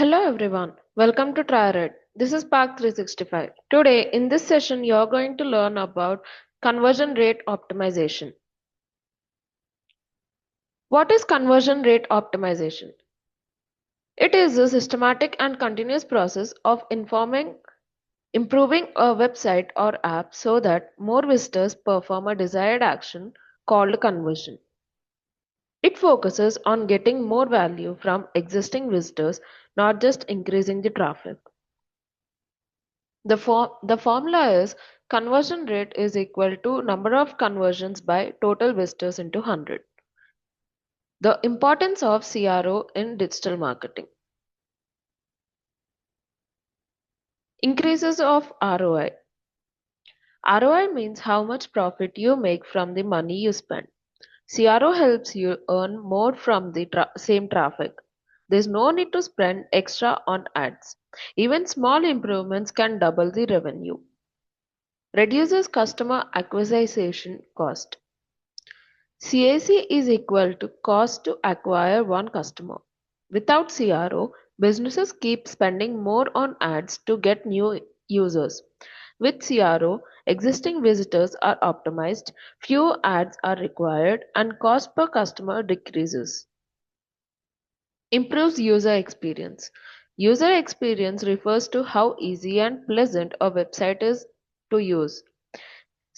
Hello everyone, welcome to TryRed. This is Park 365. Today in this session you are going to learn about conversion rate optimization. What is conversion rate optimization? It is a systematic and continuous process of improving a website or app so that more visitors perform a desired action called conversion. It focuses on getting more value from existing visitors, not just increasing the traffic. The formula is conversion rate is equal to number of conversions by total visitors into 100. The importance of CRO in digital marketing. Increases of ROI. ROI means how much profit you make from the money you spend. CRO helps you earn more from the same traffic. There's no need to spend extra on ads. Even small improvements can double the revenue. Reduces customer acquisition cost. CAC is equal to cost to acquire one customer. Without CRO, businesses keep spending more on ads to get new users. With CRO, existing visitors are optimized, few ads are required, and cost per customer decreases. Improves user experience. User experience refers to how easy and pleasant a website is to use.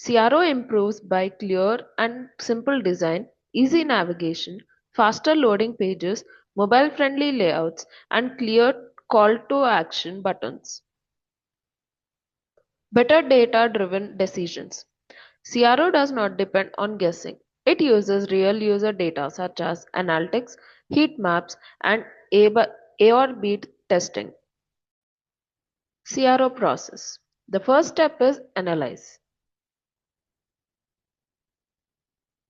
CRO improves by clear and simple design, easy navigation, faster loading pages, mobile-friendly layouts, and clear call-to-action buttons. Better data-driven decisions. CRO does not depend on guessing. It uses real user data such as analytics, heat maps, and A or B testing. CRO process. The first step is analyze.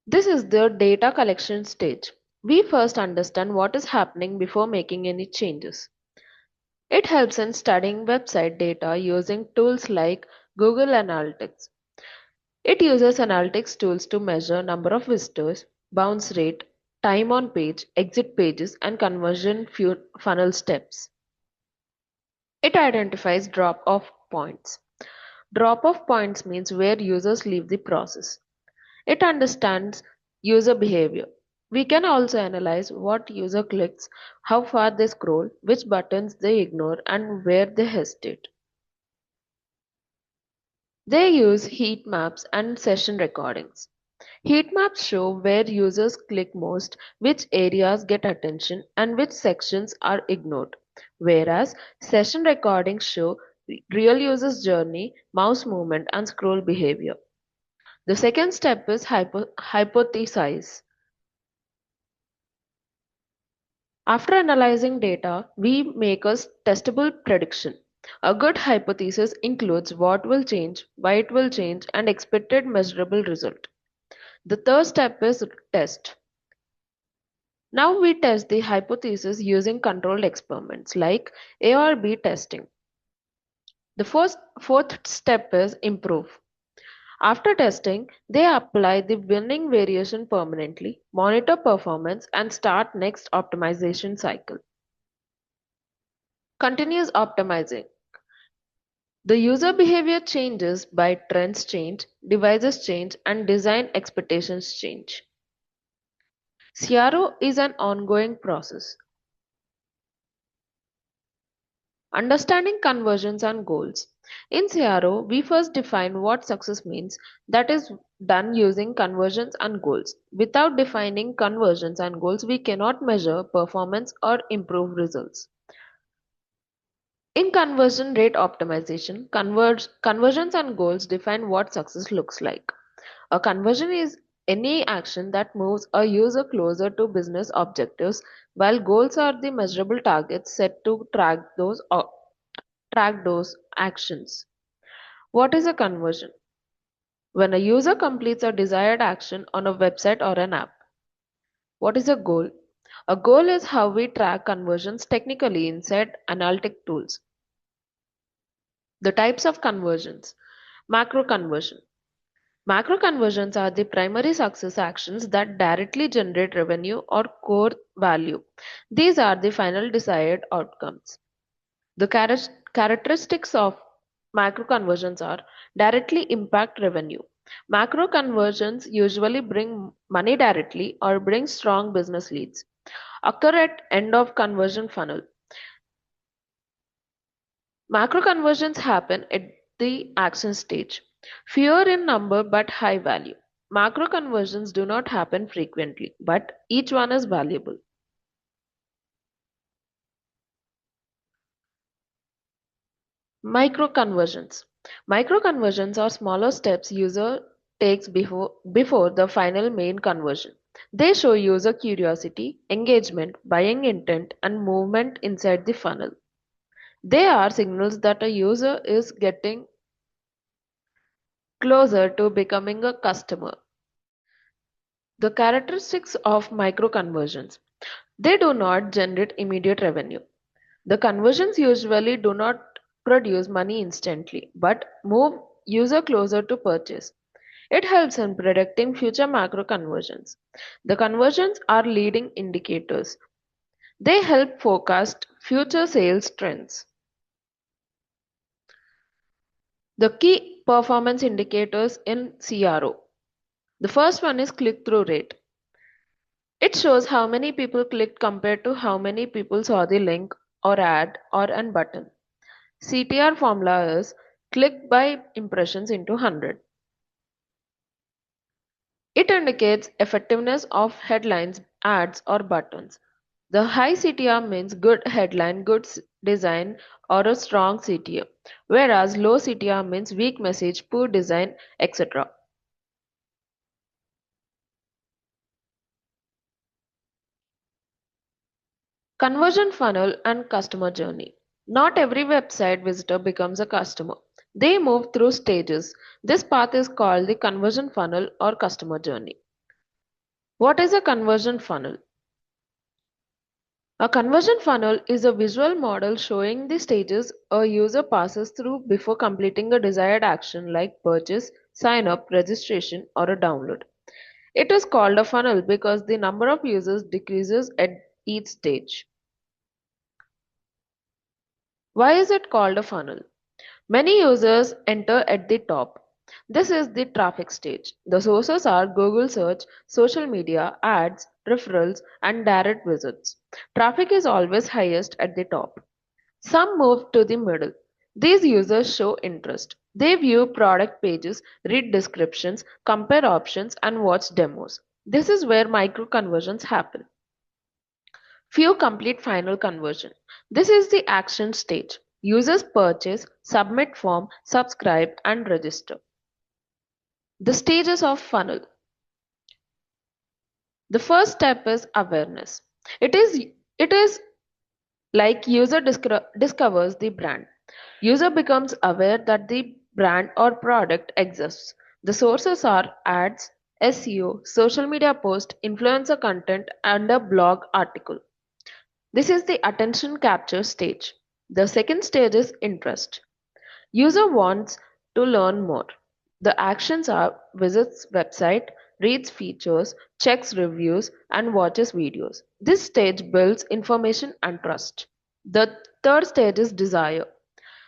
This is the data collection stage. We first understand what is happening before making any changes. It helps in studying website data using tools like Google Analytics. It uses analytics tools to measure number of visitors, bounce rate, time on page, exit pages, and conversion funnel steps. It identifies drop-off points. Drop-off points means where users leave the process. It understands user behavior. We can also analyze what user clicks, how far they scroll, which buttons they ignore, and where they hesitate. They use heat maps and session recordings. Heat maps show where users click most, which areas get attention, and which sections are ignored, whereas session recordings show real users' journey, mouse movement, and scroll behavior. The second step is hypothesize. After analyzing data, we make a testable prediction. A good hypothesis includes what will change, why it will change, and expected measurable result. The third step is test. Now we test the hypothesis using controlled experiments like A or B testing. The fourth step is improve. After testing, they apply the winning variation permanently, monitor performance, and start next optimization cycle. Continuous optimizing. The user behavior changes by trends change, devices change, and design expectations change. CRO is an ongoing process. Understanding conversions and goals. In CRO, we first define what success means, that is done using conversions and goals. Without defining conversions and goals, we cannot measure performance or improve results. In conversion rate optimization, conversions and goals define what success looks like. A conversion is any action that moves a user closer to business objectives, while goals are the measurable targets set to track those actions. What is a conversion? When a user completes a desired action on a website or an app. What is a goal? A goal is how we track conversions technically inside analytic tools. The types of conversions. Macro conversion. Macro conversions are the primary success actions that directly generate revenue or core value. These are the final desired outcomes. The characteristics of macro conversions are directly impact revenue. Macro conversions usually bring money directly or bring strong business leads. Occur at end of conversion funnel. Macro conversions happen at the action stage. Fewer in number but high value. Macro conversions do not happen frequently, but each one is valuable. Micro conversions. Micro conversions are smaller steps user takes before the final main conversion. They show user curiosity, engagement, buying intent, and movement inside the funnel. They are signals that a user is getting closer to becoming a customer. The characteristics of micro conversions. They do not generate immediate revenue. The conversions usually do not produce money instantly, but move user closer to purchase. It helps in predicting future macro conversions. The conversions are leading indicators. They help forecast future sales trends. The key performance indicators in CRO. The first one is click-through rate. It shows how many people clicked compared to how many people saw the link or ad or an button. CTR formula is click by impressions into 100. It indicates effectiveness of headlines, ads, or buttons. The high CTR means good headline, good design, or a strong CTR, whereas low CTR means weak message, poor design, etc. Conversion funnel and customer journey. Not every website visitor becomes a customer. They move through stages. This path is called the conversion funnel or customer journey. What is a conversion funnel? A conversion funnel is a visual model showing the stages a user passes through before completing a desired action like purchase, sign up, registration, or a download. It is called a funnel because the number of users decreases at each stage. Why is it called a funnel? Many users enter at the top. This is the traffic stage. The sources are Google search, social media, ads, referrals, and direct visits. Traffic is always highest at the top. Some move to the middle. These users show interest. They view product pages, read descriptions, compare options, and watch demos. This is where micro conversions happen. Few complete final conversion. This is the action stage. Users purchase, submit form, subscribe, and register. The stages of funnel. The first step is awareness. It is like user discovers the brand. User becomes aware that the brand or product exists. The sources are ads, SEO, social media post, influencer content, and a blog article. This is the attention capture stage. The second stage is interest. User wants to learn more. The actions are visits website, reads features, checks reviews, and watches videos. This stage builds information and trust. The third stage is desire.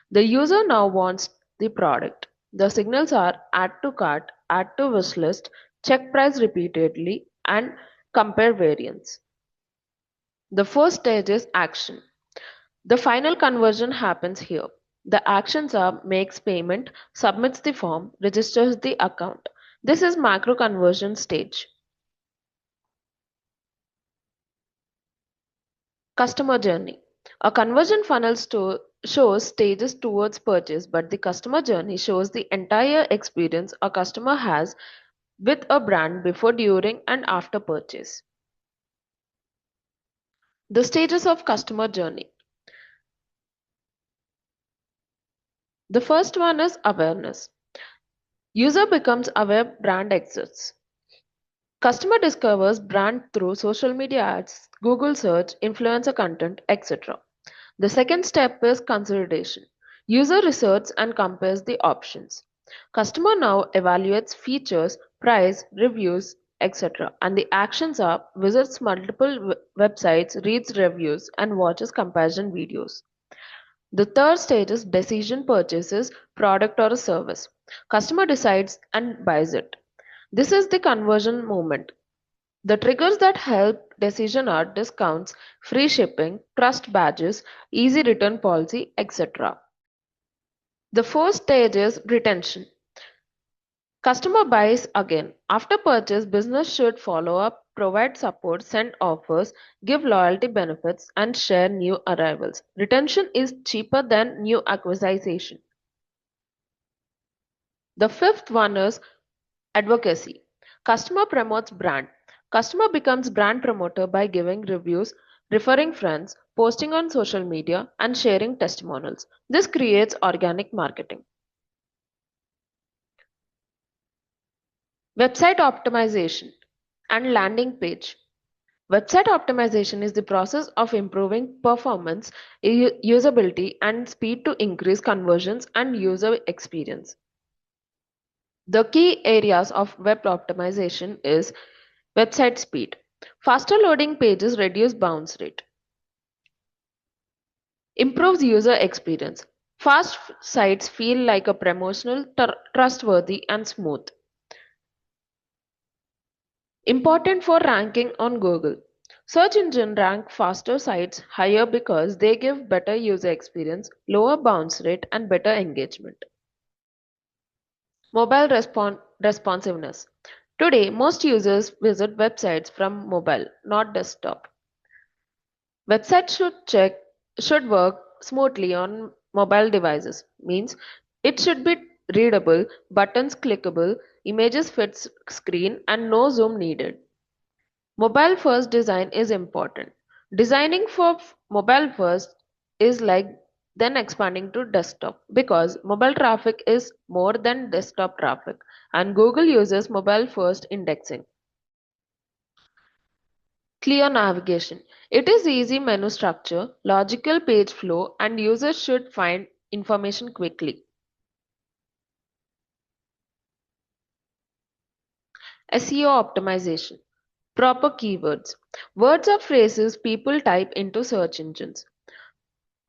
The user now wants the product. The signals are add to cart, add to wish list, check price repeatedly, and compare variants. The first stage is action. The final conversion happens here. The actions are makes payment, submits the form, registers the account. This is macro conversion stage. Customer journey. A conversion funnel shows stages towards purchase, but the customer journey shows the entire experience a customer has with a brand before, during, and after purchase. The stages of customer journey. The first one is awareness. User becomes aware brand exists. Customer discovers brand through social media ads, Google search, influencer content, etc. The second step is consideration. User researches and compares the options. Customer now evaluates features, price, reviews, etc. And the actions are visits multiple websites, reads reviews, and watches comparison videos. The third stage is decision purchases, product or a service. Customer decides and buys it. This is the conversion moment. The triggers that help decision are discounts, free shipping, trust badges, easy return policy, etc. The fourth stage is retention. Customer buys again. After purchase, business should follow up, provide support, send offers, give loyalty benefits, and share new arrivals. Retention is cheaper than new acquisition. The fifth one is advocacy. Customer promotes brand. Customer becomes brand promoter by giving reviews, referring friends, posting on social media, and sharing testimonials. This creates organic marketing. Website optimization and landing page. Website optimization is the process of improving performance, usability, and speed to increase conversions and user experience. The key areas of web optimization is website speed. Faster loading pages reduce bounce rate. Improves user experience. Fast sites feel like a promotional, trustworthy, and smooth. Important for ranking on Google. Search engine rank faster sites higher because they give better user experience, lower bounce rate, and better engagement. Mobile responsiveness. Today, most users visit websites from mobile, not desktop. Websites should work smoothly on mobile devices. Means it should be readable, buttons clickable, images fit screen, and no zoom needed. Mobile first design is important. Designing for mobile first is like then expanding to desktop because mobile traffic is more than desktop traffic and Google uses mobile first indexing. Clear navigation. It is easy menu structure, logical page flow, and users should find information quickly. SEO optimization. Proper keywords. Words or phrases people type into search engines.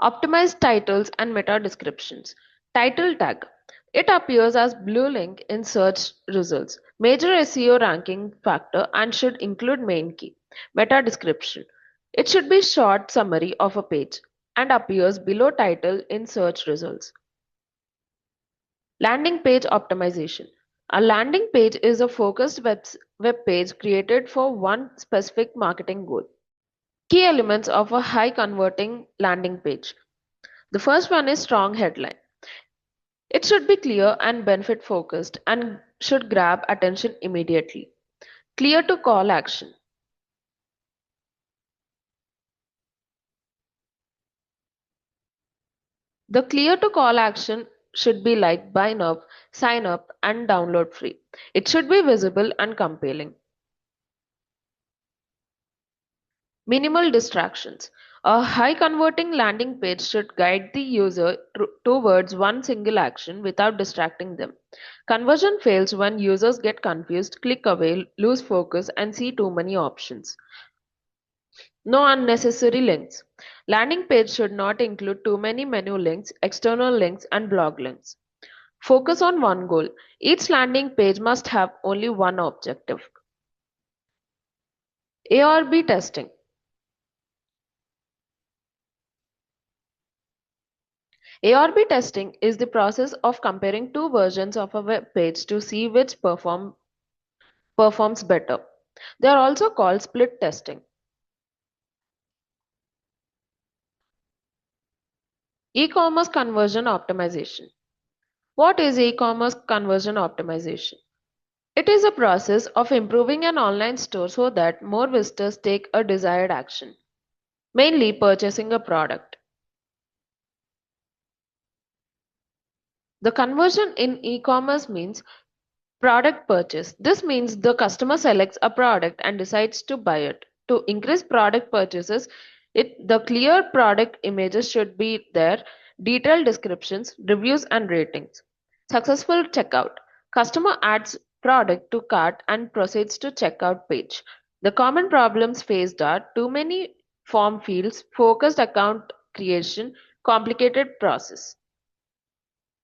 Optimize titles and meta descriptions. Title tag. It appears as blue link in search results. Major SEO ranking factor and should include main key. Meta description. It should be short summary of a page and appears below title in search results. Landing page optimization. A landing page is a focused web page created for one specific marketing goal. Key elements of a high converting landing page. The first one is strong headline. It should be clear and benefit focused and should grab attention immediately. Clear to call action. The clear to call action should be like buy now, sign up, and download free. It should be visible and compelling. Minimal distractions. A high converting landing page should guide the user towards one single action without distracting them. Conversion fails when users get confused, click away, lose focus, and see too many options. No unnecessary links. Landing page should not include too many menu links, external links, and blog links. Focus on one goal. Each landing page must have only one objective. A/B testing. A/B testing is the process of comparing two versions of a web page to see which performs better. They are also called split testing. E-commerce conversion optimization. What is e-commerce conversion optimization? It is a process of improving an online store so that more visitors take a desired action, mainly purchasing a product. The conversion in e-commerce means product purchase. This means the customer selects a product and decides to buy it. To increase product purchases, the clear product images should be there, detailed descriptions, reviews and ratings. Successful checkout. Customer adds product to cart and proceeds to checkout page. The common problems faced are too many form fields, focused account creation, complicated process.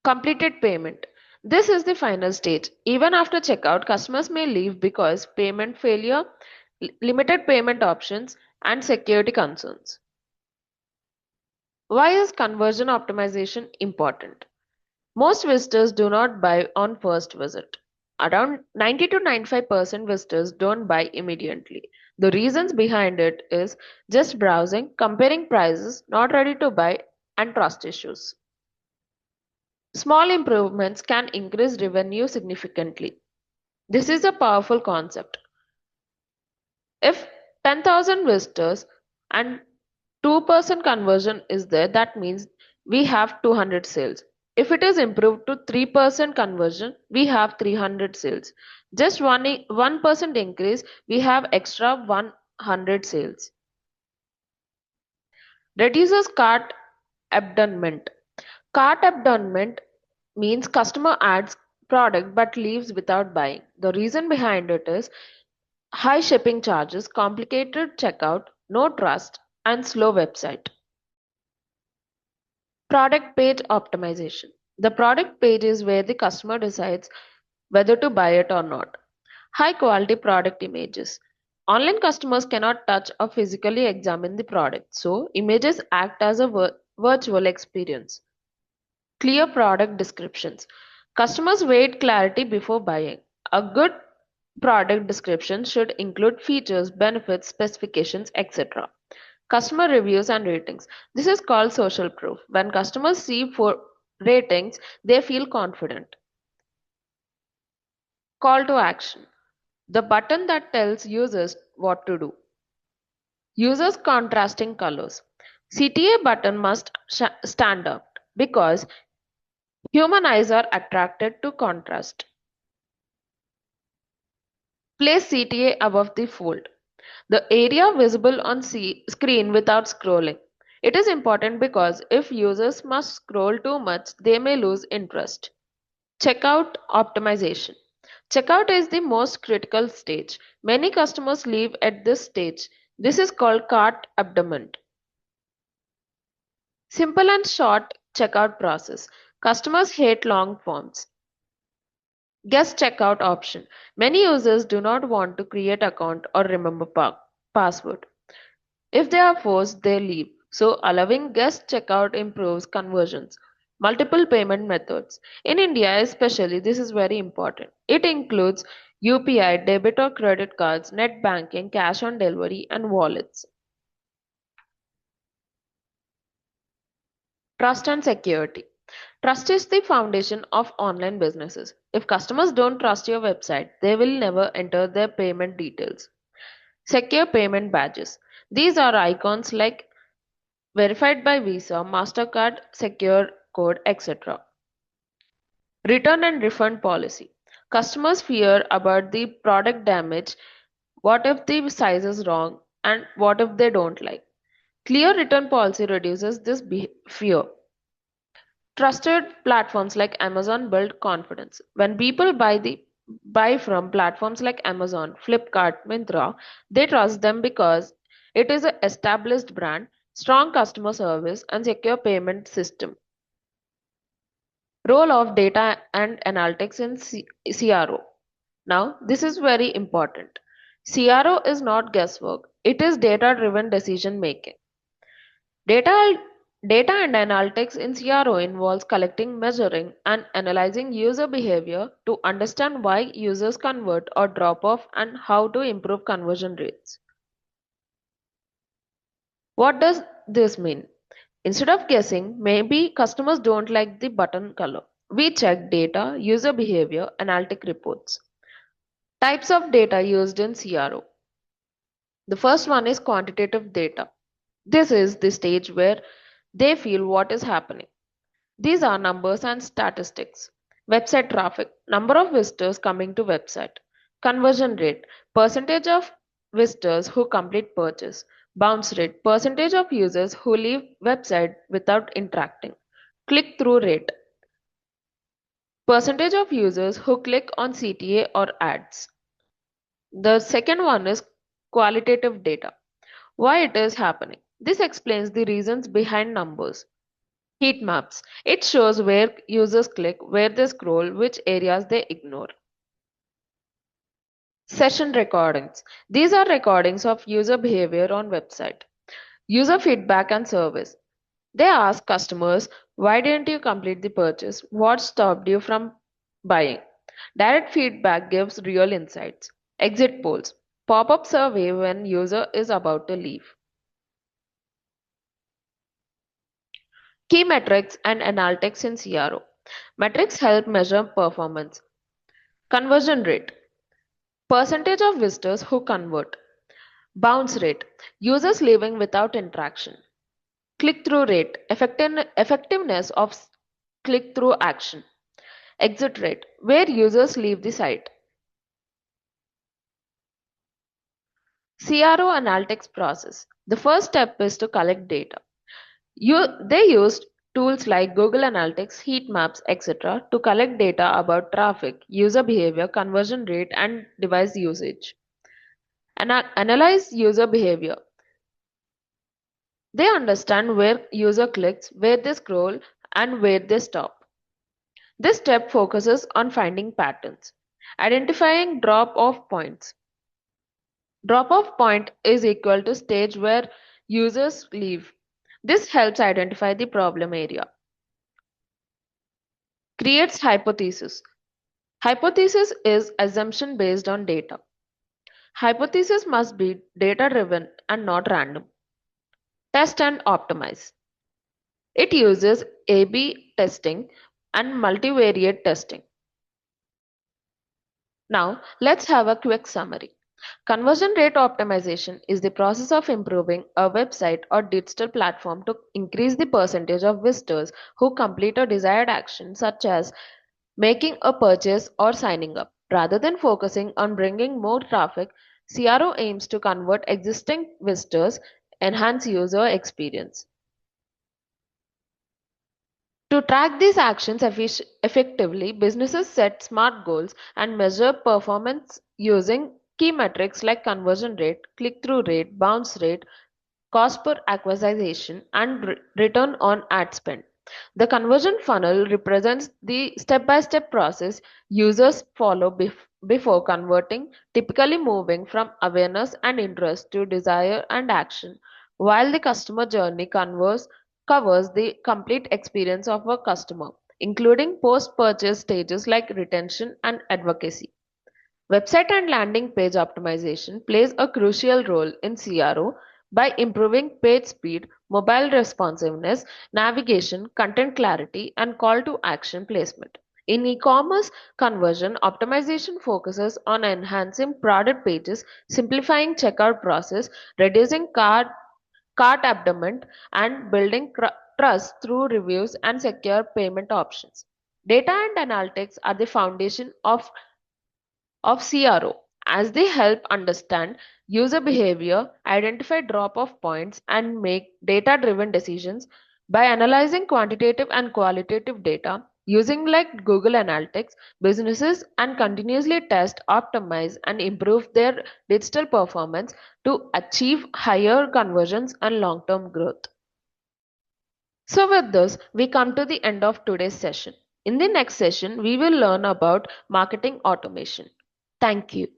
Completed payment. This is the final stage. Even after checkout, customers may leave because payment failure, limited payment options, and security concerns. Why is conversion optimization important? Most visitors do not buy on first visit. Around 90 to 95% visitors don't buy immediately. The reasons behind it is just browsing, comparing prices, not ready to buy, and trust issues. Small improvements can increase revenue significantly. This is a powerful concept. If 10,000 visitors and 2% conversion is there, that means we have 200 sales. If it is improved to 3% conversion, we have 300 sales. Just 1% increase, we have extra 100 sales. Reduces cart abandonment. Cart abandonment means customer adds product but leaves without buying. The reason behind it is high shipping charges, complicated checkout, no trust, and slow website. Product page optimization. The product page is where the customer decides whether to buy it or not. High quality product images. Online customers cannot touch or physically examine the product, so images act as a virtual experience. Clear product descriptions. Customers wait clarity before buying. A good product description should include features, benefits, specifications, etc. Customer reviews and ratings. This is called social proof. When customers see for ratings, they feel confident. Call to action. The button that tells users what to do. Users contrasting colors. CTA button must stand out because human eyes are attracted to contrast. Place CTA above the fold, the area visible on screen without scrolling. It is important because if users must scroll too much, they may lose interest. Checkout optimization. Checkout is the most critical stage. Many customers leave at this stage. This is called cart abandonment. Simple and short checkout process. Customers hate long forms. Guest checkout option. Many users do not want to create account or remember password. If they are forced, they leave. So allowing guest checkout improves conversions. Multiple payment methods. In India especially, this is very important. It includes UPI, debit or credit cards, net banking, cash on delivery, and wallets. Trust and security. Trust is the foundation of online businesses. If customers don't trust your website, they will never enter their payment details. Secure payment badges. These are icons like verified by Visa, MasterCard, secure code, etc. Return and refund policy. Customers fear about the product damage. What if the size is wrong? And what if they don't like? Clear return policy reduces this fear. Trusted platforms like Amazon build confidence. When people buy from platforms like Amazon, Flipkart, Myntra, they trust them because it is an established brand, strong customer service, and secure payment system. Role of data and analytics in CRO. Now, this is very important. CRO is not guesswork, it is data driven decision making. Data, data and analytics in CRO involves collecting, measuring, and analyzing user behavior to understand why users convert or drop off and how to improve conversion rates. What does this mean? Instead of guessing, maybe customers don't like the button color. We check data, user behavior, analytic reports. Types of data used in CRO. The first one is quantitative data. This is the stage where they feel what is happening. These are numbers and statistics. Website traffic, number of visitors coming to website. Conversion rate, percentage of visitors who complete purchase. Bounce rate, percentage of users who leave website without interacting. Click-through rate, percentage of users who click on CTA or ads. The second one is qualitative data. Why it is happening. This explains the reasons behind numbers. Heat maps. It shows where users click, where they scroll, which areas they ignore. Session recordings. These are recordings of user behavior on website. User feedback and service. They ask customers, why didn't you complete the purchase? What stopped you from buying? Direct feedback gives real insights. Exit polls. Pop-up survey when user is about to leave. Key metrics and analytics in CRO. Metrics help measure performance. Conversion rate. Percentage of visitors who convert. Bounce rate. Users leaving without interaction. Click-through rate. Effectiveness of click-through action. Exit rate. Where users leave the site. CRO analytics process. The first step is to collect data. They used tools like Google Analytics, heat maps, etc. to collect data about traffic, user behavior, conversion rate, and device usage. Analyze user behavior. They understand where user clicks, where they scroll, and where they stop. This step focuses on finding patterns. Identifying drop-off points. Drop-off point is equal to stage where users leave. This helps identify the problem area. Creates hypothesis. Hypothesis is assumption based on data. Hypothesis must be data-driven and not random. Test and optimize. It uses A/B testing and multivariate testing. Now, let's have a quick summary. Conversion rate optimization is the process of improving a website or digital platform to increase the percentage of visitors who complete a desired action, such as making a purchase or signing up. Rather than focusing on bringing more traffic, CRO aims to convert existing visitors, enhance user experience. To track these actions effectively, businesses set SMART goals and measure performance using key metrics like conversion rate, click-through rate, bounce rate, cost per acquisition, and return on ad spend. The conversion funnel represents the step-by-step process users follow before converting, typically moving from awareness and interest to desire and action, while the customer journey covers the complete experience of a customer, including post-purchase stages like retention and advocacy. Website and landing page optimization plays a crucial role in CRO by improving page speed, mobile responsiveness, navigation, content clarity, and call to action placement. In e-commerce, conversion optimization focuses on enhancing product pages, simplifying checkout process, reducing cart abandonment, and building trust through reviews and secure payment options. Data and analytics are the foundation of CRO, as they help understand user behavior, identify drop-off points, and make data-driven decisions by analyzing quantitative and qualitative data. Using like Google Analytics, businesses and continuously test, optimize, and improve their digital performance to achieve higher conversions and long-term growth. So with this, we come to the end of today's session. In the next session, we will learn about marketing automation. Thank you.